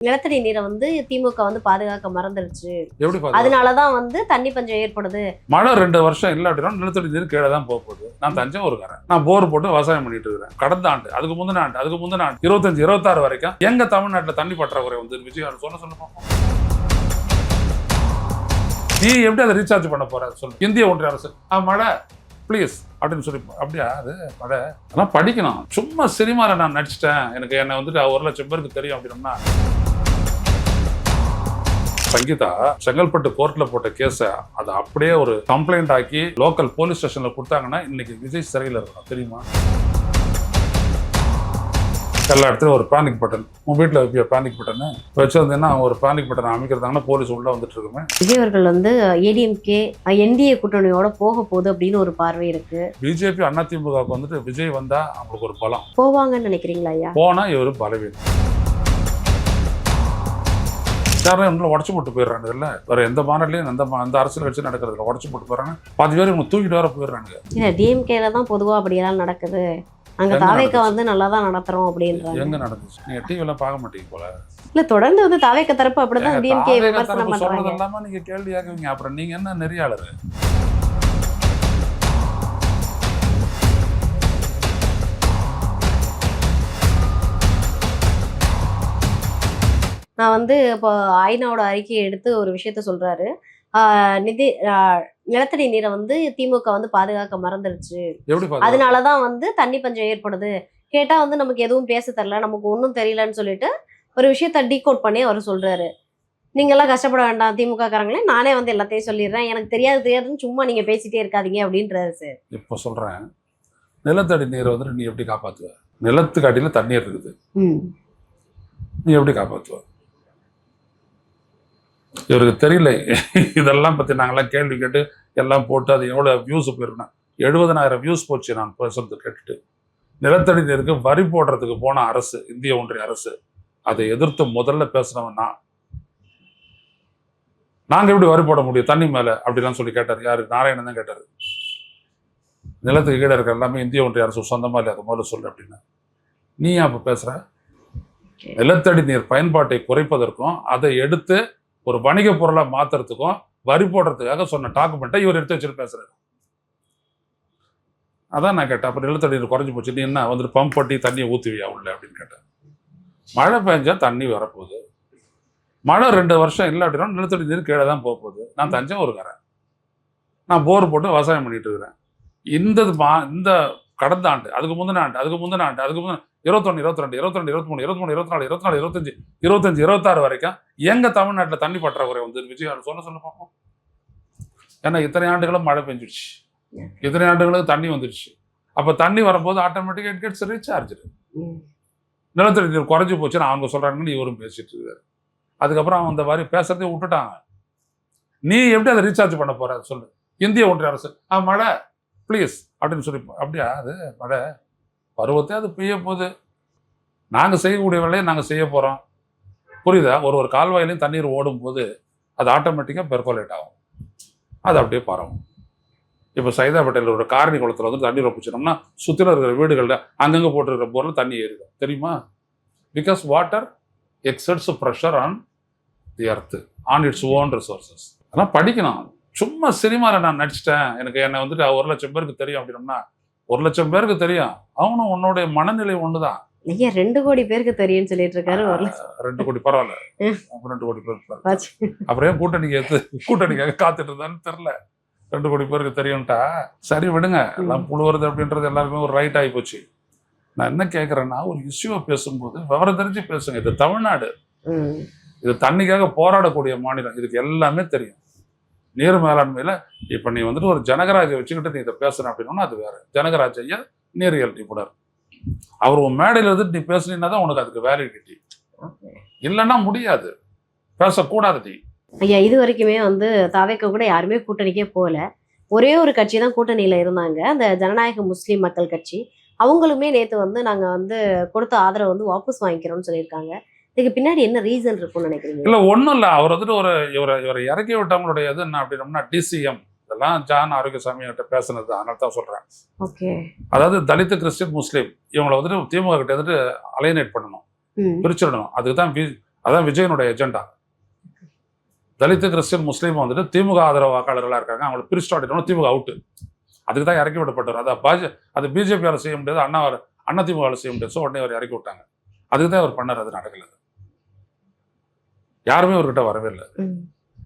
நிலத்தடி நீரை வந்து திமுக வந்து பாதுகாக்க மறந்துருச்சு. எப்படி அதனாலதான் வந்து தண்ணி பஞ்சம் ஏற்படுது. மழை 2 வருஷம் இல்லை அப்படின்னா நிலத்தடி நீர் கீழே தான் போகுது. நான் தஞ்சாவூர்காரன், நான் போர் போட்டு விவசாயம் பண்ணிட்டு இருக்கிறேன். கடந்த ஆண்டு, அதுக்கு முந்தின ஆண்டு, 25, 26 வரைக்கும் எங்க தமிழ்நாட்டில் தண்ணி பற்றாக்குறை வந்து விஜய் சொல்ல பார்ப்போம். நீ எப்படி அதை ரீசார்ஜ் பண்ண போற சொல்லு. இந்திய ஒன்றிய அரசு மழை ப்ளீஸ் அப்படின்னு சொல்லி, அப்படியா அது மழை? அதெல்லாம் படிக்கணும். சும்மா சினிமாவில் நான் நடிச்சிட்டேன், எனக்கு என்னை வந்துட்டு 1 லட்சம் பேருக்கு தெரியும் அப்படின்னா. சங்கீதா செங்கல்பட்டு கோர்ட்ல போட்ட கேஸை அதை அப்படியே ஒரு கம்ப்ளைண்ட் ஆக்கி லோக்கல் போலீஸ் ஸ்டேஷன்ல கொடுத்தாங்கன்னா இன்னைக்கு விஜய் சிறையில் இருக்கணும், தெரியுமா? எல்லா இடத்துலையும் ஒரு பேனிக் பட்டன், உன் வீட்டில் வைப்பிய பேனிக் பட்டன் வச்சிருந்தேன்னா ஒரு பேனிக் பட்டன் அமைக்கிறதாங்கன்னா போலீஸ் உள்ள வந்துட்டு இருக்குமே. விஜய் அவர்கள் வந்து ஏடிஎம்கே என்டிஏ கூட்டணியோட போக போகுது அப்படின்னு ஒரு பார்வை இருக்கு. பிஜேபி அதிமுகவுக்கு வந்துட்டு விஜய் வந்தா அவங்களுக்கு ஒரு பலம். போவாங்கன்னு நினைக்கிறீங்களா ஐயா? போனா இவரு பலவீனம். உடச்சு போட்டு போயிடுறாங்க. இல்ல வேற எந்த மாநிலையும் அந்த அரசியல் கட்சி நடக்கிறதுல உடச்சு போட்டு போறாங்க. 10 பேர் இவங்க தூக்கிட்டு வர போயிடுறாங்க. டிஎம்கேல தான் பொதுவா அப்படியெல்லாம் நடக்குது. அங்க தாவேக்க வந்து நல்லா தான் நடத்துறோம் அப்படின்றாங்க. எங்க நடந்துச்சு? நீங்க டிவி எல்லாம் பார்க்க மாட்டீங்க போல. இல்ல தொடர்ந்து வந்து தாவேக்க தரப்பு அப்படிதான் டிஎம்கே விமர்சனம் பண்றாங்க. சொல்றது இல்லாம நீங்க கேள்வி கேக்குவீங்க. அப்புறம் நீங்க என்ன நெறியாளர்? நான் வந்து இப்போ ஐநாவோட அறிக்கையை எடுத்து ஒரு விஷயத்த சொல்றாரு. நிலத்தடி நீரை வந்து திமுக வந்து பாதுகாக்க மறந்துருச்சு. அதனாலதான் வந்து தண்ணி பஞ்சம் ஏற்படுது. கேட்டா வந்து நமக்கு எதுவும் பேச தரல, நமக்கு ஒன்றும் தெரியலன்னு சொல்லிட்டு ஒரு விஷயத்த டீகோட் பண்ணி அவர் சொல்றாரு. நீங்க எல்லாம் கஷ்டப்பட வேண்டாம் திமுக காரங்களே, நானே வந்து எல்லாத்தையும் சொல்லிடுறேன், எனக்கு தெரியாதுன்னு சும்மா நீங்க பேசிட்டே இருக்காதீங்க அப்படின்றாரு சார். இப்போ சொல்றேன், நிலத்தடி நீரை வந்து நீ எப்படி காப்பாத்துவ? நிலத்துக்கு அடியில தண்ணீர் இருக்குது, நீ எப்படி காப்பாத்துவ? இவருக்கு தெரியல. இதெல்லாம் பற்றி நாங்கள்லாம் கேள்வி கேட்டு எல்லாம் போட்டு அது எவ்வளோ வியூஸ் போயிருக்கேன். 70,000 வியூஸ் போச்சு நான் பேசுறது கேட்டுட்டு. நிலத்தடி நீருக்கு வரி போடுறதுக்கு போன அரசு, இந்திய ஒன்றிய அரசு, அதை எதிர்த்து முதல்ல பேசுனவன் நான். நாங்கள் எப்படி வரி போட முடியும் தண்ணி மேலே அப்படிலாம் சொல்லி கேட்டார். யாரு? நாராயணன் தான் கேட்டார். நிலத்துக்கு கீழே இருக்க எல்லாமே இந்திய ஒன்றிய அரசு சொந்தமாக இல்லை, அதை முதல்ல சொல்லு அப்படின்னா. நீ ஏன் அப்போ பேசுகிற? நிலத்தடி நீர் பயன்பாட்டை குறைப்பதற்கும் அதை எடுத்து ஒரு வணிக பொருளை மாத்துறதுக்கும் வரி போடுறதுக்காக சொன்ன டாக்குமெண்ட்டை இவர் எடுத்து வச்சுட்டு பேசுறாரு. அதான் நான் கேட்டேன், அப்போ நிலத்தடி நீர் குறைஞ்சி போச்சு, நீ என்ன வந்துட்டு பம்ப் பட்டி தண்ணியை ஊற்றுவியா உள்ள அப்படின்னு கேட்டேன். மழை பெஞ்சா தண்ணி வரப்போகுது. மழை 2 வருஷம் இல்லை அப்படின்னா நிலத்தடி நீர் கீழே தான் போக போகுது. நான் தஞ்சாவூர்காரன், நான் போர் போட்டு விவசாயம் பண்ணிட்டு இருக்கிறேன். இந்த கடந்த ஆண்டு, அதுக்கு முந்தின ஆண்டு, 21, 22, 22, 23, 23, 24, 24, 25, 26 வரைக்கும் எங்க தமிழ்நாட்டில் தண்ணி பற்றாக்குறை வந்து விஜய் சொல்ல பார்ப்போம். ஏன்னா இத்தனை ஆண்டுகளும் மழை பெஞ்சிடுச்சு, இத்தனை ஆண்டுகளுக்கு தண்ணி வந்துடுச்சு. அப்போ தண்ணி வரும்போது ஆட்டோமேட்டிக்காக இட் கெட்ஸ் ரீசார்ஜ். நிலத்தடி நீர் குறைஞ்சி போச்சுன்னு அவங்க சொல்றாங்கன்னு இவரும் பேசிட்டு இருக்காரு. அதுக்கப்புறம் அந்த மாதிரி பேசுறதே விட்டுட்டாங்க. நீ எப்படி அதை ரீசார்ஜ் பண்ண போற சொல்லு. இந்திய ஒன்றிய அரசு மழை ப்ளீஸ் அப்படின்னு சொல்லி, அப்படியா அது மழை? பருவத்தே அது பெய்ய போகுது. நாங்கள் செய்யக்கூடிய வேலையை நாங்கள் செய்ய போகிறோம், புரியுதா? ஒரு கால்வாயிலையும் தண்ணீர் ஓடும் போது அது ஆட்டோமேட்டிக்காக பெர்கோலேட் ஆகும், அது அப்படியே பரவும். இப்போ சைதாப்பேட்டையில் ஒரு காரணி குளத்தில் வந்து தண்ணீர் ஒப்பிச்சிட்டோம்னா சுற்றில இருக்கிற வீடுகளில் அங்கங்கே போட்டுருக்கிற போரில் தண்ணி ஏறிடும், தெரியுமா? Because water exerts pressure on the earth on its own resources. அதெல்லாம் படிக்கணும். சும்மா சினிமாவில் நான் நடிச்சிட்டேன், எனக்கு என்னை வந்துட்டு 1 லட்சம் பேருக்கு தெரியும் அப்படின்னோம்னா 1 லட்சம் பேருக்கு தெரியும். அவனும் உன்னுடைய மனநிலை ஒண்ணுதான். 2 கோடி பேருக்கு தெரியும்னு சொல்லிட்டு இருக்காரு. 2 கோடி பரவாயில்ல, 2 கோடி பேருக்கு அப்புறம் ஏன் கூட்டணிக்காக காத்துட்டு இருந்தான்னு தெரியல. 2 கோடி பேருக்கு தெரியும்ட்டா சரி விடுங்க, எல்லாம் புழுவுறது அப்படின்றது எல்லாருக்குமே ஒரு ரைட் ஆகி போச்சு. நான் என்ன கேட்கறேன்னா, ஒரு இஷ்யூவை பேசும்போது விவரம் தெரிஞ்சு பேசுங்க. இது தமிழ்நாடு, இது தண்ணிக்காக போராடக்கூடிய மாநிலம், இதுக்கு எல்லாமே தெரியும். நீர் மேலாண்மையில இப்ப நீ வந்துட்டு ஒரு ஜனகராஜை வச்சுக்கிட்டு நீ இதை பேசுற அப்படின்னா அது வேற. ஜனகராஜ் ஐயா நீரியல் நிபுணர், அவர் உன் மேடையில் இருந்துட்டு நீ பேசுனீங்கன்னா தான் உனக்கு அதுக்கு வேலிடிட்டி, இல்லைன்னா முடியாது, பேசக்கூடாது நீ. ஐயா இது வரைக்குமே வந்து தாவேக்க கூட யாருமே கூட்டணிக்கே போகல. ஒரே ஒரு கட்சி தான் கூட்டணியில இருந்தாங்க, அந்த ஜனநாயக முஸ்லீம் மக்கள் கட்சி. அவங்களுமே நேற்று வந்து நாங்க வந்து கொடுத்த ஆதரவு வந்து வாபஸ் வாங்கிக்கிறோம்னு சொல்லியிருக்காங்க. இதுக்கு பின்னாடி என்ன ரீசன் இருக்கும்னு நினைக்கிறீங்க? இல்ல ஒண்ணும் இல்ல, அவர் வந்துட்டு இவரை இறக்கி விட்டவங்களுடைய இது என்ன அப்படின்னா டிசிஎம், இதெல்லாம் ஜான் ஆரோக்கியசாமி கிட்ட பேசுனது, அதனால தான் சொல்றேன். அதாவது தலித் கிறிஸ்டின் முஸ்லீம் இவங்களை வந்துட்டு திமுக கிட்ட வந்துட்டு அலைனேட் பண்ணணும், பிரிச்சிடணும். அதுக்கு தான் அதான் விஜயனுடைய எஜெண்டா. தலித்து, கிறிஸ்டியன், முஸ்லீம் வந்துட்டு திமுக ஆதரவு வாக்காளர்களாக இருக்காங்க, அவங்களை பிரிச்சு ஆடினோம், திமுக அவுட்டு. அதுக்கு தான் இறக்கி விடப்பட்டார். அது பிஜேபியால் செய்ய முடியாது, அண்ணா திமுகவால் செய்ய முடியாது. ஸோ உடனே அவர் இறக்கி விட்டாங்க. அதுக்கு தான் அவர் பண்ணார். அது நடக்கல. யாருமே அவர்கிட்ட வரவே இல்லை.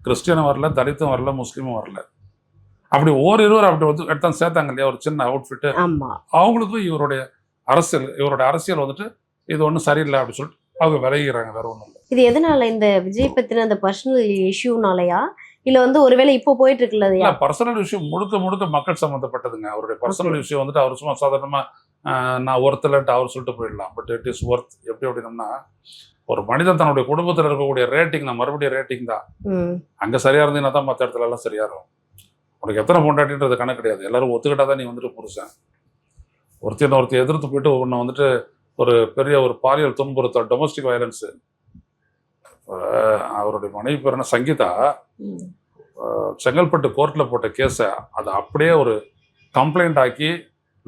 கிறிஸ்டியனும் வரல, தலித்தும் வரல, முஸ்லீமும் வரல. அப்படி இருவர் அப்படி வந்து எடுத்து சேர்த்தாங்க இல்லையா, ஒரு சின்ன அவுட்ஃபிட்டு. அவங்களுக்கும் இவருடைய அரசியல் வந்துட்டு இது ஒன்றும் சரியில்லை அப்படின்னு சொல்லிட்டு அவங்க விலகிறாங்க. வேற ஒன்றும் இல்லை. இது எதனால இந்த விஜய் பத்தின அந்த பர்சனல் இஷ்யூனாலயா இல்ல வந்து ஒருவேளை இப்போ போயிட்டு இருக்குல்ல? பர்சனல் இஷ்யூ முழுக்க மக்கள் சம்மந்தப்பட்டதுங்க. அவருடைய பர்சனல் இஷ்யூ வந்துட்டு அவர் சும்மா சாதாரணமா நான் ஒருத்தலன்ட்டு அவர் சொல்லிட்டு போயிடலாம். But it is worth. எப்படி அப்படின்னம்னா, ஒரு மனிதன் தன்னுடைய குடும்பத்தில் இருக்கக்கூடிய ரேட்டிங் தான், மறுபடியும் ரேட்டிங் தான். அங்கே சரியா இருந்தீங்கன்னா தான் மற்ற இடத்துல எல்லாம் சரியா இருக்கும். உனக்கு எத்தனை பொண்டாட்டின்றது கணக்கு கிடையாது. எல்லாரும் ஒத்துக்கிட்டா தான் நீ வந்துட்டு புருஷன். ஒருத்தி எதிர்த்து போயிட்டு உன்னை வந்துட்டு ஒரு பெரிய ஒரு பாலியல் துன்புறுத்தல், டொமஸ்டிக் வயலன்ஸு. அவருடைய மனைவி பேர் என்ன, சங்கீதா, செங்கல்பட்டு கோர்ட்டில் போட்ட கேஸை அதை அப்படியே ஒரு கம்ப்ளைண்ட் ஆக்கி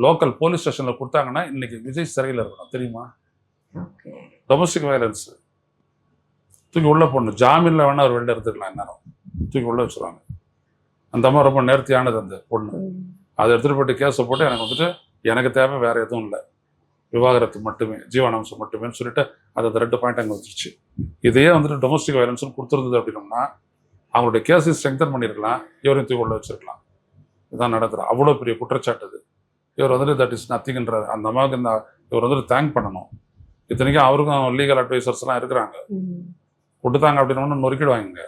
லோக்கல் போலீஸ் ஸ்டேஷனில் கொடுத்தாங்கன்னா இன்னைக்கு விஜய் சிறையில் இருக்கணும், தெரியுமா? டொமஸ்டிக் வயலன்ஸ் தூக்கி உள்ள போடணும். ஜாமீனில் வேணா அவர் வெளில எடுத்துக்கலாம், என்னாலும் தூக்கி உள்ள வச்சுருவாங்க. அந்த அம்மா ரொம்ப நேர்த்தியானது அந்த பொண்ணு. அதை எடுத்துகிட்டு போயிட்டு கேஸை போட்டு எனக்கு வந்துட்டு எனக்கு தேவை வேற எதுவும் இல்லை, விவாகரத்து மட்டுமே, ஜீவனாம்சம் மட்டுமே சொல்லிட்டு அதை 2 பாயிண்ட் அங்கே வந்துருச்சு. இதையே வந்துட்டு டொமஸ்டிக் வயலன்ஸ்னு கொடுத்துருந்தது அப்படின்னோம்னா அவங்களுடைய கேஸை ஸ்ட்ரெங்தன் பண்ணியிருக்கலாம், இவரையும் தூக்கி உள்ள வச்சிருக்கலாம். இதுதான் நடத்துகிற அவ்வளோ பெரிய குற்றச்சாட்டு. இவர் வந்துட்டு தட் இஸ் நத்திங்ன்ற அந்த அம்மாவுக்கு இவர் வந்துட்டு தேங்க் பண்ணணும். இத்தனைக்கும் அவருக்கும் லீகல் அட்வைசர்ஸ்லாம் இருக்கிறாங்க. கொடுத்தாங்க அப்படின்னு நொறுக்கிடுவாங்க.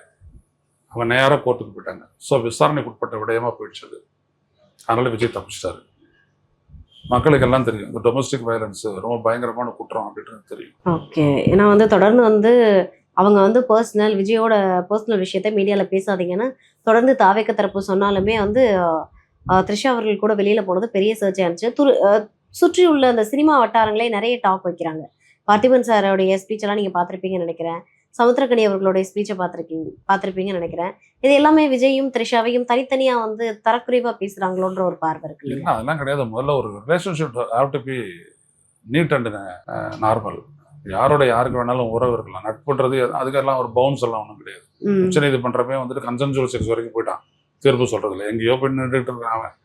அவங்க நேராக கோர்ட்டுக்கு போயிட்டாங்க. ஸோ விசாரணைக்கு உட்பட்ட விடயமாக போயிடுச்சு. அதனால விஜய் தப்பிச்சிட்டாரு. மக்களுக்கு எல்லாம் தெரியும் இந்த டொமஸ்டிக் வயலன்ஸ் ரொம்ப பயங்கரமான குற்றம் அப்படின்றது தெரியும். ஓகே. ஏன்னா வந்து தொடர்ந்து வந்து அவங்க வந்து விஜயோட பர்சனல் விஷயத்த மீடியாவில் பேசாதீங்கன்னு தொடர்ந்து தாவேக்க தரப்பு சொன்னாலுமே வந்து த்ரிஷா அவர்கள் கூட வெளியில போனது பெரிய சர்ச்சை இருந்துச்சு. சுற்றி உள்ள அந்த சினிமா வட்டாரங்களே நிறைய டாக் வைக்கிறாங்க. பார்த்திபன் சாரோடைய ஸ்பீச் எல்லாம் நீங்க பார்த்திருப்பீங்கன்னு நினைக்கிறேன். சமுத்திரக்கனி அவர்களுடைய ஸ்பீச்சை பார்த்திருப்பீங்கன்னு நினைக்கிறேன். இது எல்லாமே விஜயும் த்ரிஷாவையும் தனித்தனியா வந்து தரக்குறைவா பேசுறாங்களோன்ற ஒரு பார்வை இருக்கு. அதெல்லாம் கிடையாது. முதல்ல ஒரு relationship have to be neat and normal. யாரோட யாருக்கு வேணாலும் உறவு இருக்கலாம். நட்புன்றது அதுக்கெல்லாம் ஒரு பவுன்ஸ் எல்லாம் ஒன்றும் கிடையாது. உச்சநீதிமன்றமே வந்துட்டு கன்சென்சுவல் செக்ஸ் வரைக்கும் போயிட்டான் தீர்ப்பு சொல்றதுல. எங்கேயோ போய் நின்றுட்டு இருக்கான்.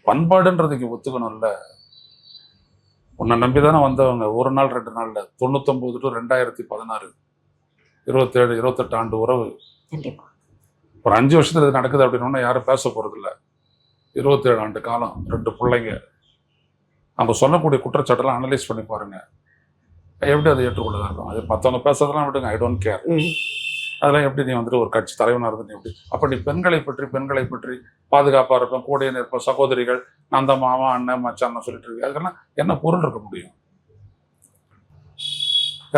பண்பாடுன்றதுக்கு ஒத்துக்கணும்ல. உன்னை நம்பி தானே வந்தவங்க. ஒரு நாள் 2 நாள்ல 99 to 2016 27 28 ஆண்டு உறவு. ஒரு 5 வருஷத்துல இது நடக்குது அப்படின்னா யாரும் பேச போறது இல்லை. 27 ஆண்டு காலம், 2 பிள்ளைங்க. அவங்க சொல்லக்கூடிய குற்றச்சாட்டெல்லாம் அனலைஸ் பண்ணி பாருங்க. எப்படி அதை ஏற்றுக்கொள்ளதான் இருக்கும். அது மற்றவங்க பேசுறதெல்லாம் விட்டுங்க, ஐ டோன்ட் கேர். அதெல்லாம் எப்படி நீ வந்துட்டு ஒரு கட்சி தலைவனாக இருந்து எப்படி அப்போ நீ பெண்களை பற்றி பாதுகாப்பாக இருப்பேன், கூடையே இருப்பேன், சகோதரிகள், நான் தான் மாமா, அண்ணன், மச்சான் சொல்லிட்டு இருக்கு. அதுக்கெல்லாம் என்ன பொருள் இருக்க முடியும்?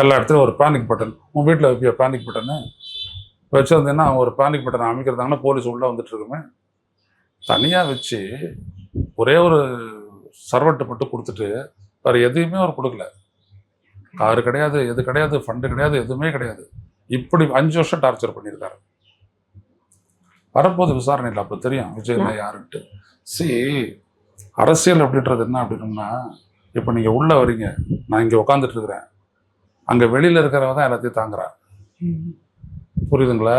எல்லா இடத்துலையும் ஒரு பேனிக் பட்டன். உன் வீட்டில் வைப்பிய பேனிக் பட்டனு வச்சிருந்தேன்னா அவங்க ஒரு பேனிக் பட்டனை அமைக்கிறதாங்கன்னா போலீஸ் உள்ளே வந்துட்டு இருக்குமே. தனியாக வச்சு ஒரே ஒரு சர்வெண்ட்டை மட்டும் கொடுத்துட்டு வேறு எதையுமே அவர் கொடுக்கல. காரு கிடையாது, எது கிடையாது, ஃபண்டு கிடையாது, எதுவுமே கிடையாது. இப்படி 5 வருஷம் டார்ச்சர் பண்ணியிருக்காரு. வரப்போது விசாரணையில் அப்போ தெரியும் விஜய்னா யாருன்ட்டு. அரசியல் அப்படின்றது என்ன அப்படின்னா, இப்போ நீங்கள் உள்ளே வரீங்க, நான் இங்கே உட்காந்துட்டு இருக்கிறேன், அங்கே வெளியில் இருக்கிறவங்க தான் எல்லாத்தையும் தாங்குறேன். புரியுதுங்களா?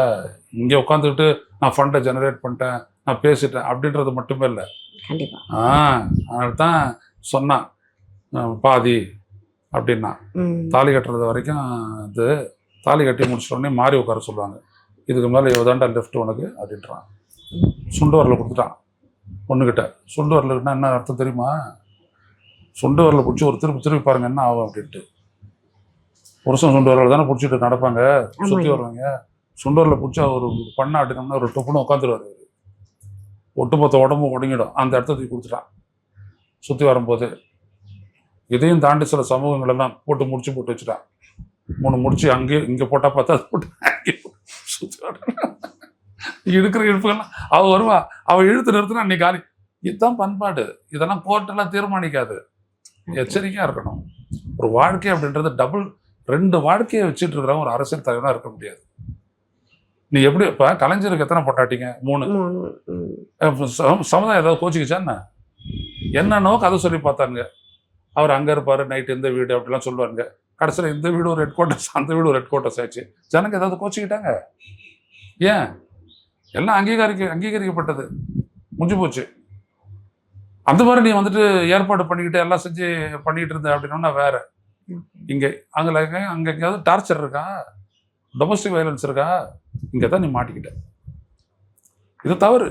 இங்கே உட்காந்துக்கிட்டு நான் ஃபண்டை ஜெனரேட் பண்ணிட்டேன், நான் பேசிட்டேன் அப்படின்றது மட்டுமே இல்லை. அதனால தான் சொன்னான் பாதி அப்படின்னா. தாலி கட்டுறது வரைக்கும் இது தாலி கட்டி முடிச்சிட்டோடனே மாறி உட்கார சொல்லுவாங்க. இதுக்கு மேலே இவதாண்டா லெஃப்ட் உனக்கு அப்படின்றான். சுண்டு வரல கொடுத்துட்டான் பொண்ணுக்கிட்ட. சுண்டு வரலுக்குன்னா என்ன அர்த்தம் தெரியுமா? சுண்டு வரல பிடிச்சி ஒரு திருப்பி பாருங்க என்ன ஆகும் அப்படின்ட்டு. புருஷன் சுண்டு வரல தானே பிடிச்சிட்டு நடப்பாங்க, சுற்றி வருவாங்க. சுண்டு வரல பிடிச்சா ஒரு பண்ண அப்படின்னோம்னா ஒரு டொப்புன்னு உட்காந்துருவார். ஒட்டுமொத்த உடம்பு ஒடுங்கிடும். அந்த இடத்த தூக்கி கொடுத்துட்டான் சுற்றி வரும்போது. இதையும் தாண்டி சில சமூகங்கள் எல்லாம் போட்டு வச்சுட்டான். 3 முடிச்சு அங்கேயும் இங்கே போட்டால் பார்த்தா அது போட்டு அங்கே சுற்றி இழுக்கிற இழுப்புகள்லாம் அவள் வருவா. அவள் இழுத்து நிறுத்தினா அன்னைக்கு காலி. இதுதான் பண்பாடு. இதெல்லாம் கோர்ட்டெல்லாம் தீர்மானிக்காது. எச்சரிக்கையாக இருக்கணும். ஒரு வாழ்க்கை அப்படின்றது 2 வாழ்க்கையை வச்சுட்டு இருக்கிறவங்க ஒரு அரசியல் தலைவனாக இருக்க முடியாது. நீ எப்படி இப்போ கலைஞருக்கு எத்தனை பொட்டாட்டிங்க? 3. சமுதாயம் ஏதாவது கோச்சிக்கிச்சா என்ன நோக்கு அதை சொல்லி பார்த்தாங்க. அவர் அங்கே இருப்பார், நைட்டு எந்த வீடு அப்படிலாம் சொல்லுவாருங்க. கடைசியில் இந்த வீடு ஒரு ஹெட் குவார்ட்டர்ஸ், அந்த வீடு ஒரு ஹெட் குவார்ட்டர்ஸ் ஆச்சு. ஜனங்க ஏதாவது கோச்சிக்கிட்டாங்க? ஏன்? எல்லாம் அங்கீகரிக்கப்பட்டது, முடிஞ்சு போச்சு. அந்த மாதிரி நீ வந்துட்டு ஏற்பாடு பண்ணிக்கிட்டு எல்லாம் செஞ்சு பண்ணிக்கிட்டு இருந்த அப்படின்னா வேற. இங்கே அங்கே எங்கேயாவது டார்ச்சர் இருக்கா, டொமஸ்டிக் வயலன்ஸ் இருக்கா? இங்கே தான் நீ மாட்டிக்கிட்ட. இது தவறு.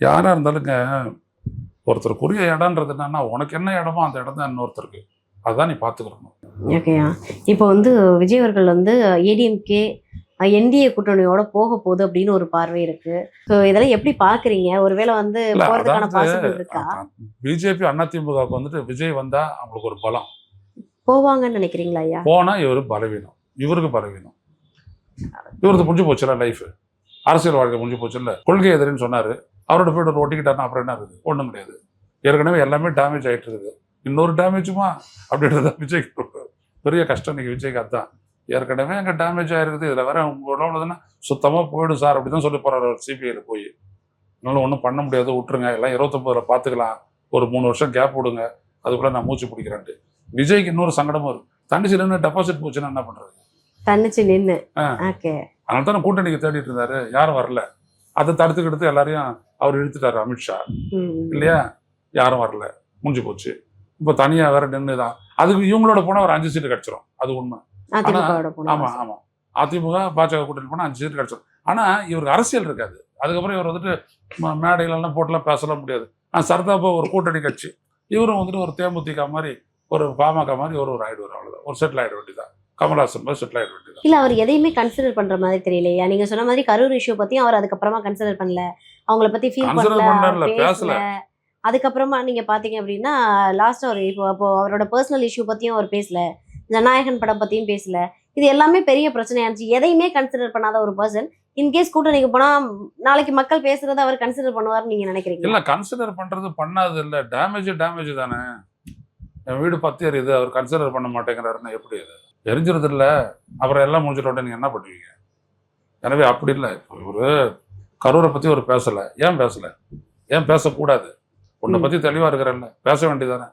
யாராக இருந்தாலுங்க, ஒருத்தருக்குரிய இடம்ன்றது என்னன்னா, உனக்கு என்ன இடமோ அந்த இடம் தான் இன்னொருத்தருக்கு. அதுதான் நீ பார்த்துக்கணும். ஓகேயா. இப்போ வந்து விஜய் அவர்கள் வந்து ஏடிஎம்கே என்டிஏ கூட்டணியோட போக போகுது அப்படின்னு ஒரு பார்வை இருக்கு. ஸோ இதெல்லாம் எப்படி பாக்குறீங்க? ஒருவேளை வந்து போறதுக்கான பாசிபிள் இருக்கா? பிஜேபி அதிமுகவுக்கு வந்துட்டு விஜய் வந்தா அவங்களுக்கு ஒரு பலம். போவாங்கன்னு நினைக்கிறீங்களா ஐயா? போனா இவரு பலவீனம், இவருக்கு பலவீனம். இவருக்கு முடிஞ்சு போச்சுல லைஃப், அரசியல் வாழ்க்கை முடிஞ்சு போச்சுல்ல. கொள்கை எதிரின்னு சொன்னாரு, அவரோட போய்ட்டு ஒட்டிக்கிட்டாருன்னா அப்புறம் என்ன இருக்குது? ஒன்றும் கிடையாது. ஏற்கனவே எல்லாமே டேமேஜ் ஆகிட்டு இருக்குது. இன்னொரு டேமேஜுமா அப்படின்றத விஜய்க்கு பெரிய கஷ்டம். இன்னைக்கு விஜய்க்கு அதுதான். ஏற்கனவே அங்கே டேமேஜ் ஆகிருக்குது, இதில் வேற உங்களோடதுன்னா சுத்தமாக போயிடும் சார் அப்படி தான் சொல்லி போகிறார் அவர் சிபிஐயில் போய். அதனால ஒன்றும் பண்ண முடியாது, விட்டுருங்க, எல்லாம் 29 பார்த்துக்கலாம், ஒரு 3 வருஷம் கேப் விடுங்க, அதுக்குள்ளே நான் மூச்சு பிடிக்கிறேன்ட்டு. விஜய்க்கு இன்னொரு சங்கடமும் இருக்கு. தனிச்சு நின்று டெபாசிட் போச்சுன்னா என்ன பண்ணுறது? தனிச்சு நின்று அதனால தான் கூட்டணிக்கு தேடிட்டு இருந்தாரு, யாரும் வரல. அதை தடுத்துக்கிட்டு எல்லாரையும் அவர் இழுத்துட்டாரு அமித்ஷா இல்லையா? யாரும் வரல, முடிஞ்சு போச்சு. இப்போ தனியா வேற நின்று தான் அதுக்கு இவங்களோட போனால் ஒரு 5 சீட்டு கிடைச்சிரும், அது உண்மை. ஆமா ஆமா, அதிமுக பாஜக கூட்டணி போனால் 5 சீட்டு கிடைச்சிரும். ஆனா இவருக்கு அரசியல் இருக்காது. அதுக்கப்புறம் இவர் வந்துட்டு மேடைகளெல்லாம் போட்டுலாம் பேசலாம் முடியாது. சரதாபா ஒரு கூட்டணி கட்சி, இவரும் வந்துட்டு ஒரு தேமுதிக மாதிரி, ஒரு பாமக மாதிரி ஒரு ஆயிடுவார், அவ்வளோதான். ஒரு செட்டில் ஆயிட வேண்டியதான், கமல்ஹாசன் மாதிரி செட்டில் ஆயிட வேண்டியதான். இல்ல அவர் எதையுமே கன்சிடர் பண்ற மாதிரி தெரியலையா? நீங்க சொன்ன மாதிரி கரூர் இஷ்யூ பத்தியும் அவர் அதுக்கப்புறமா கன்சிடர் பண்ணல, அவங்கள பத்தி ஃபீல் பண்ணல, பேசல. அதுக்கப்புறமா நீங்க பாத்தீங்க அப்படின்னா லாஸ்ட் அவர் இப்போ அவரோட பர்சனல் இஷ்யூ பத்தியும் அவர் பேசல, ஜனநாயகன் படம் பத்தியும் பேசல. இது எல்லாமே பெரிய பிரச்சனையா இருந்துச்சு. எதையுமே கன்சிடர் பண்ணாத ஒரு பர்சன் இன்கேஸ் கூட்டணிக்கு போனா நாளைக்கு மக்கள் பேசுறத அவர் கன்சிடர் பண்ணுவார்னு நீங்க நினைக்கிறீங்க? இல்ல, கன்சிடர் பண்றது பண்ணாது இல்ல, டேமேஜ் தானே. என் வீடு 10 எரியுது, அவர் கன்சிடர் பண்ண மாட்டேங்கிறாருன்னா எப்படி? அது எரிஞ்சிருது இல்ல, அப்புறம் எல்லாம் முடிஞ்சிட்டோட நீங்க என்ன பண்ணுவீங்க? எனவே அப்படி இல்லை. ஒரு கரூரை பத்தி ஒரு பேசல, ஏன் பேசக்கூடாது? உன்னை பத்தி தெளிவா இருக்கிறல்ல, பேச வேண்டியதானே,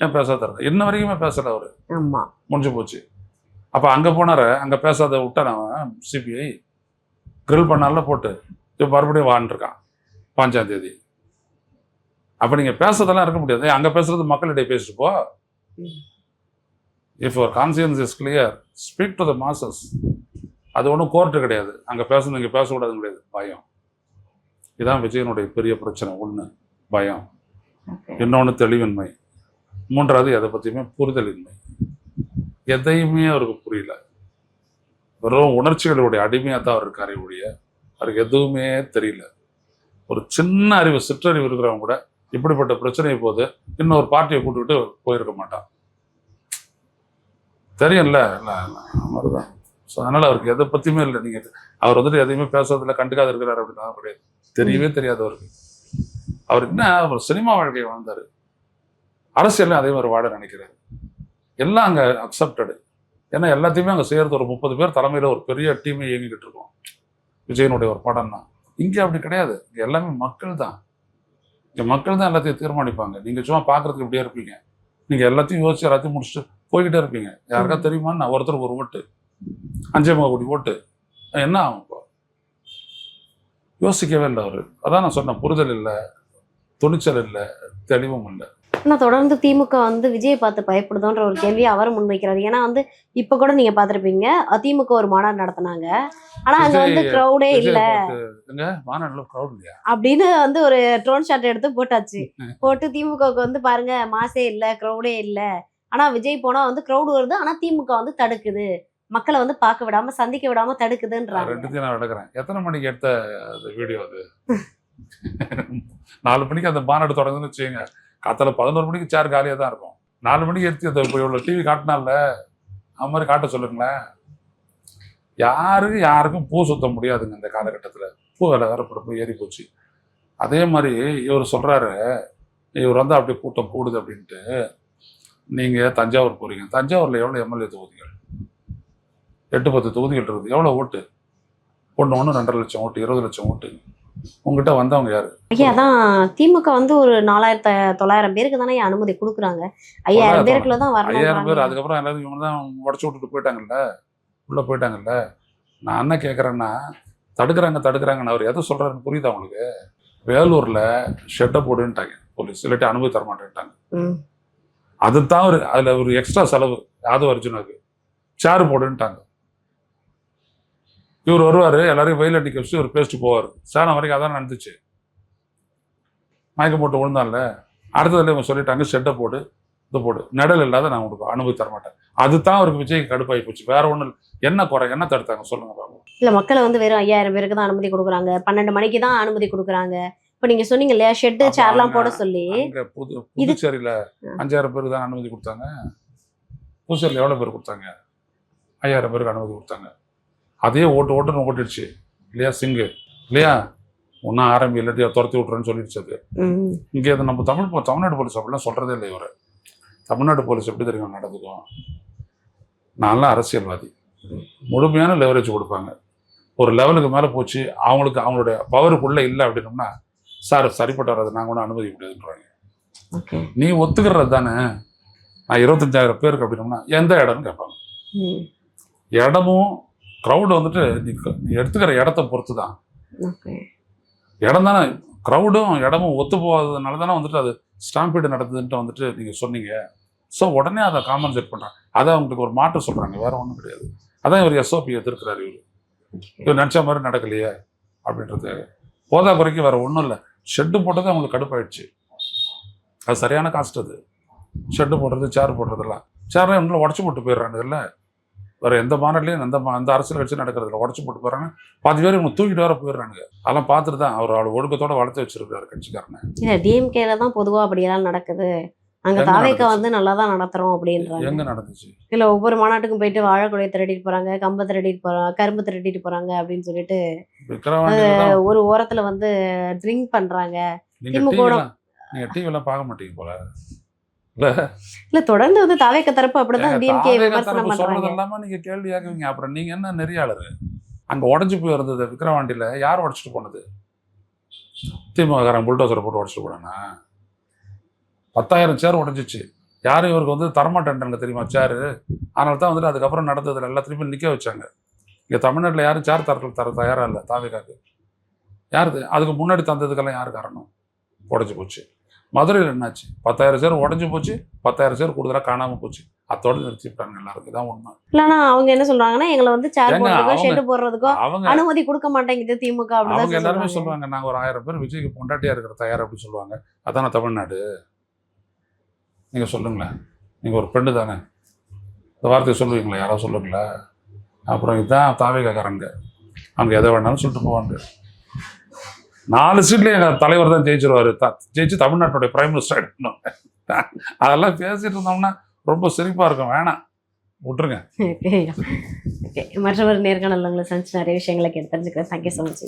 ஏன் பேசாத? இன்ன வரைக்குமே பேசல அவரு, முடிஞ்சு போச்சு. அப்ப அங்க போனாரு, அங்க பேசாத விட்டான் அவன். சிபிஐ கிரில் பண்ணால போட்டு இப்போ மறுபடியும் வாழ்ந்துருக்கான் 5ஆம் தேதி. அப்ப நீங்க பேசுறதெல்லாம் இருக்க முடியாது. அங்க பேசுறது மக்களிடையே பேசிட்டு போ. If your conscious is clear, speak to the masses. அது ஒன்றும் கோர்ட்டு கிடையாது. அங்க பேசணும், இங்க பேசக்கூடாதுன்னு கிடையாது. பயம். இதுதான் விஜயனுடைய பெரிய பிரச்சனை. ஒண்ணு பயம், இன்னொன்று தெளிவின்மை, 3வது எதை பற்றியுமே புரிதலின்மை. எதையுமே அவருக்கு புரியல. வெறும் உணர்ச்சிகளுடைய அடிமையாக தான் அவர் இருக்காரே ஒழிய அவருக்கு எதுவுமே தெரியல. ஒரு சின்ன அறிவு, சிற்றறிவு இருக்கிறவங்க கூட இப்படிப்பட்ட பிரச்சனையை போது இன்னொரு பார்ட்டியை கூட்டுக்கிட்டு போயிருக்க மாட்டான். தெரியும்ல, மாதிரிதான். ஸோ அதனால அவருக்கு எதை பற்றியுமே இல்லை. நீங்கள் அவர் வந்துட்டு எதையுமே பேசுறதில்ல, கண்டுக்காத இருக்கிறார் அப்படின்னா கிடையாது. தெரியவே தெரியாது அவருக்கு. அவர் என்ன, அவர் சினிமா வாழ்க்கையை வாழ்ந்தாரு, அரசியல் அதே மாதிரி வாழ நினைக்கிறாரு. எல்லாம் அங்கே அக்செப்டடு. ஏன்னா எல்லாத்தையுமே அங்கே செய்யறது ஒரு 30 பேர் தலைமையில் ஒரு பெரிய டீமே இயங்கிக்கிட்டு இருக்கோம். விஜயனுடைய ஒரு படம்னா இங்கே அப்படி கிடையாது. இங்கே எல்லாமே மக்கள் தான். இங்கே மக்கள் தான் எல்லாத்தையும் தீர்மானிப்பாங்க. நீங்கள் சும்மா பார்க்கறதுக்கு இப்படியே இருப்பீங்க. நீங்கள் எல்லாத்தையும் யோசிச்சு எல்லாத்தையும் முடிச்சுட்டு போய்கிட்டே இருப்பீங்க. யாருக்கா தெரியுமான்னு நான் ஒருத்தருக்கு ஒரு ஓட்டு, 5 கோடி ஓட்டு என்ன ஆகும்? இப்போ யோசிக்கவே இல்லை அவரு. அதான் நான் சொன்னேன், புரிதல் இல்லை, துணிச்சல் இல்லை, தெளிவும் இல்லை. ஆனால் தொடர்ந்து திமுக வந்து விஜயை பார்த்து பயப்படுதோன்ற ஒரு கேள்வியை அவரும் முன்வைக்கிறாரு. ஏன்னா வந்து இப்ப கூட நீங்க பார்த்துருப்பீங்க, திமுக ஒரு மாநாடு நடத்தினாங்க, ஆனா அங்க வந்து க்ரௌடே இல்ல அப்படின்னு வந்து ஒரு ட்ரோன் ஷாட் எடுத்து போட்டாச்சு. போட்டு திமுகவுக்கு வந்து பாருங்க மாசே இல்ல, க்ரௌடே இல்ல. ஆனா விஜய் போனா வந்து க்ரௌடு வருது, ஆனா திமுக வந்து தடுக்குது, மக்களை வந்து பார்க்க விடாம, சந்திக்க விடாம தடுக்குதுன்றாங்க. 2 நான் நடக்கிறேன். எத்தனை மணிக்கு எடுத்த வீடியோ அது? 4 மணிக்கு அந்த மாநாடு தொடங்குதுன்னு வச்சுக்கோங்க, காத்தால 11 மணிக்கு சேர் காலியாக தான் இருக்கும். 4 மணிக்கு எடுத்து அந்த இவ்வளோ டிவி காட்டினால அது மாதிரி காட்ட சொல்லுங்களேன். யாருக்கும் பூ சுத்த முடியாதுங்க இந்த காலகட்டத்தில். பூ விலை வேற போய் ஏறி போச்சு. அதே மாதிரி இவர் சொல்றாரு, இவர் வந்து அப்படி கூட்டம் கூடுது அப்படின்ட்டு. நீங்க தஞ்சாவூர் போறீங்க, தஞ்சாவூர்ல எவ்வளோ எம்எல்ஏ தொகுதிகள்? 8-10 தொகுதிகள் இருக்குது. எவ்வளோ ஓட்டு? 1 2.5 லட்சம் ஓட்டு, 20 லட்சம் ஓட்டு. உங்ககிட்ட வந்தவங்க யாரு? ஐயா அதான் திமுக வந்து ஒரு 4900 பேருக்கு தானே அனுமதி கொடுக்குறாங்க. 5000 பேருக்குள்ள தான் 5000 பேர். வரணும். அதுக்கப்புறம் எல்லாரும் இவங்க தான் உடச்சு விட்டுட்டு போயிட்டாங்கல்ல, உள்ள போயிட்டாங்கல்ல. நான் என்ன கேட்குறேன்னா, தடுக்கிறாங்கன்னு அவர் எதை சொல்றாருன்னு புரியுதா உங்களுக்கு? வேலூர்ல ஷெட்டை போடுன்ட்டாங்க போலீஸ், இல்லாட்டி அனுமதி தர மாட்டேன்ட்டாங்க. அதுதான் அதுல ஒரு எக்ஸ்ட்ரா செலவு யாதவ் அர்ஜுனாக்கு. சேர் போடுன்ட்டாங்க. இவர் வருவாரு, எல்லாரையும் வெயில் அடிக்க வச்சு இவர் பேசிட்டு போவார். சேலம் வரைக்கும் அதான் நடந்துச்சு. மயக்கம் போட்டு விழுந்தான்ல, அடுத்ததுல இவங்க சொல்லிட்டாங்க ஷெட்டை போடு, இது போடு, நிழல் இல்லாத நான் உங்களுக்கு அனுமதி தர மாட்டேன். அதுதான் அவருக்கு விஜய்க்கு கடுப்பாகி போச்சு. வேற ஒண்ணு என்ன குறை, என்ன தடுத்தாங்க சொல்லுங்க பாபு? இல்ல மக்களை வந்து வெறும் 5000 பேருக்கு தான் அனுமதி கொடுக்குறாங்க, 12 மணிக்கு தான் அனுமதி கொடுக்குறாங்க. இப்ப நீங்க சொன்னீங்க இல்லையா ஷெட்டு சேர்லாம் போட சொல்லி. அங்க புதுச்சேரியில 5000 பேருக்கு தான் அனுமதி கொடுத்தாங்க. புதுச்சேரியில் எவ்வளவு பேர் கொடுத்தாங்க? 5000 பேருக்கு அனுமதி கொடுத்தாங்க. அதே ஓட்டுன்னு ஓட்டிடுச்சு இல்லையா சிங்கு, இல்லையா? ஒன்னும் ஆரம்பி இல்லாட்டியா துரத்தி விட்டுறேன்னு சொல்லிடுச்சு. அது இங்கே அது நம்ம தமிழ்நாடு போலீஸ் அப்படிலாம் சொல்றதே இல்லை. இவர் தமிழ்நாடு போலீஸ் எப்படி தெரியும் நடந்துக்கும்? நான்லாம் அரசியல்வாதி, முழுமையான லெவரேஜ் கொடுப்பாங்க. ஒரு லெவலுக்கு மேலே போச்சு, அவங்களுடைய பவருக்குள்ளே இல்லை அப்படின்னோம்னா, சார் சரிப்பட்டு வர்றது நாங்கள் ஒன்றும் அனுமதி முடியாதுன்றாங்க. நீ ஒத்துக்கிறது தானே. நான் 25,000 பேருக்கு அப்படின்னோம்னா எந்த இடம்னு கேட்பாங்க. இடமும் க்ரௌடு வந்துட்டு நீ எடுத்துக்கிற இடத்த பொறுத்து தான். இடம் தானே, க்ரௌடும் இடமும் ஒத்து போகாததுனால தானே வந்துட்டு அது ஸ்டாம்பீடு நடந்ததுன்ட்டு வந்துட்டு நீங்கள் சொன்னீங்க. ஸோ உடனே அதை காம்பன்சேட் பண்ணுறாங்க. அதை அவங்களுக்கு ஒரு மாற்றம் சொல்கிறாங்க, வேற ஒன்றும் கிடையாது. அதான் இவர் எஸ்ஓபி எதிர்க்கிறார். இவர் நினச்ச மாதிரி நடக்கலையே அப்படின்றது போதா குறைக்கு வேற ஒன்றும் இல்லை. ஷெட்டு போட்டது அவங்களுக்கு கடுப்பாயிடுச்சு. அது சரியான காஸ்ட். அது ஷெட்டு போடுறது, சேர் போடுறதெல்லாம், சேர்லாம் இன்னும் உடச்சி போட்டு போயிடுறாங்க. இல்லை வேற எந்த மாநாட்டிலையும் அந்த அரசியல் வச்சு நடக்கிறதுல உடச்சி போட்டு போறாங்க. 10 பேர் இவங்க தூக்கிட்டு வர போயிடுறாங்க. அதெல்லாம் பார்த்துட்டு தான் அவர் ஒழுக்கத்தோட வளர்த்து வச்சிருக்காரு கட்சிக்காரனை. இல்ல டிஎம்கேல தான் பொதுவா அப்படியெல்லாம் நடக்குது. அங்க தாவேக்கா வந்து நல்லா தான் நடத்துறோம் அப்படின்றாங்க. எங்க நடந்துச்சு? இல்ல ஒவ்வொரு மாநாட்டுக்கும் போயிட்டு வாழைக்குலையை திருடிட்டு போறாங்க, கம்பை திருடிட்டு போறாங்க, கரும்பு திருடிட்டு போறாங்க அப்படின்னு சொல்லிட்டு ஒரு ஓரத்துல வந்து ட்ரிங்க் பண்றாங்க. நீங்க டிவிலாம் பார்க்க மாட்டீங்க போல. இல்ல தொடர்ந்து வந்து தாவேக்கா தரப்பு அப்படிதான் டிஎம்கே விமர்சனம் பண்றாங்க. இல்லாம நீங்க கேள்வி கேட்குவீங்க. அப்புறம் நீங்க என்ன நெறியாளர்? அங்க உடஞ்சு போய் இருந்தது விக்கிரவாண்டியில யார் உடச்சிட்டு போனது? திமுக புல்டோசரை போட்டு உடச்சிட்டு போனானா? 10,000 சேர் உடஞ்சிச்சு. யாரும் இவருக்கு வந்து தரமாட்டேன்றாங்க தெரியுமா சேரு. அதனால தான் வந்துட்டு அதுக்கப்புறம் நடந்ததுல எல்லாத்துலேயுமே நிற்க வச்சாங்க. இங்கே தமிழ்நாட்டில் யாரும் சேர் தர தயாராக இல்லை தாவேக்காக்கு. யார் அதுக்கு முன்னாடி தந்ததுக்கெல்லாம் யார் காரணம்? உடஞ்சி போச்சு. மதுரையில் என்னாச்சு? 10,000 சேர் உடஞ்சி போச்சு, 10,000 சேர் கூடுதலா காணாம போச்சு. அதோட நிறுத்திட்டாங்க எல்லாருக்கும். இதான் உண்மை. இல்லைன்னா அவங்க என்ன சொல்றாங்கன்னா எங்களை வந்து சேர் போடுறதுக்கோ ஷெட் போடுறதுக்கோ அனுமதி கொடுக்க மாட்டேங்குது திமுக. அவங்க எல்லாருமே சொல்லுவாங்க நாங்கள் ஒரு 1000 பேர் விஜய்க்கு பொண்டாட்டியா இருக்கிற தயார் அப்படின்னு சொல்லுவாங்க. அதான தமிழ்நாடு? நீங்கள் சொல்லுங்களேன், நீங்கள் ஒரு பெண்ணு தானே, இந்த வார்த்தையை சொல்லுவீங்களா? யாராவது சொல்லுங்களா? அப்புறம் இதுதான் தாவேக்காரங்க, அவங்க எதை வேணாலும் சொல்லிட்டு போவாங்க. 4 சீட்லேயும் எங்கள் தலைவர் தான் ஜெயிச்சிருவார். ஜெயிச்சு தமிழ்நாட்டுடைய பிரைம் மினிஸ்டர் எடுக்கணும். அதெல்லாம் பேசிட்டு இருந்தோம்னா ரொம்ப சிரிப்பாக இருக்கும். வேணாம், விட்டுருங்க. மற்றவர் நேர்காணல் உங்களை சந்திச்சு நிறைய விஷயங்களை கேட்டு தெரிஞ்சுக்கிறேன். Thank you so much.